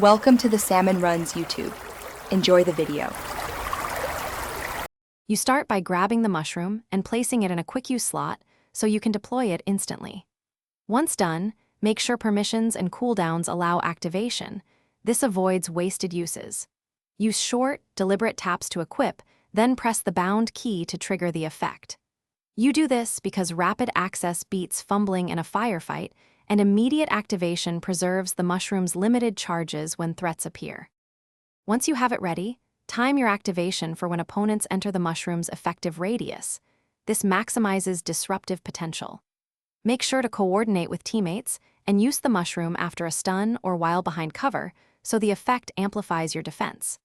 Welcome to the Salmon Runs YouTube. Enjoy the video. You start by grabbing the mushroom and placing it in a quick-use slot so you can deploy it instantly. Once done, make sure permissions and cooldowns allow activation. This avoids wasted uses. Use short, deliberate taps to equip, then press the bound key to trigger the effect. You do this because rapid access beats fumbling in a firefight, and immediate activation preserves the mushroom's limited charges when threats appear. Once you have it ready, time your activation for when opponents enter the mushroom's effective radius. This maximizes disruptive potential. Make sure to coordinate with teammates and use the mushroom after a stun or while behind cover so the effect amplifies your defense.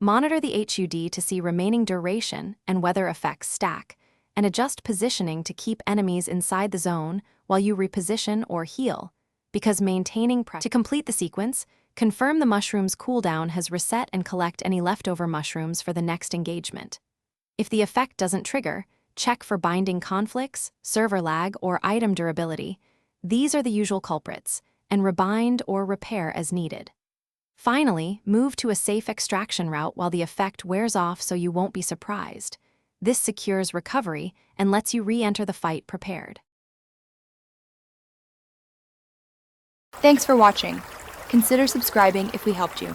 Monitor the HUD to see remaining duration and whether effects stack, and adjust positioning to keep enemies inside the zone while you reposition or heal. Because maintaining pressure. To complete the sequence, confirm the mushroom's cooldown has reset and collect any leftover mushrooms for the next engagement. If the effect doesn't trigger, check for binding conflicts, server lag, or item durability. These are the usual culprits, and rebind or repair as needed. Finally, move to a safe extraction route while the effect wears off so you won't be surprised. This secures recovery and lets you re-enter the fight prepared. Thanks for watching. Consider subscribing if we helped you.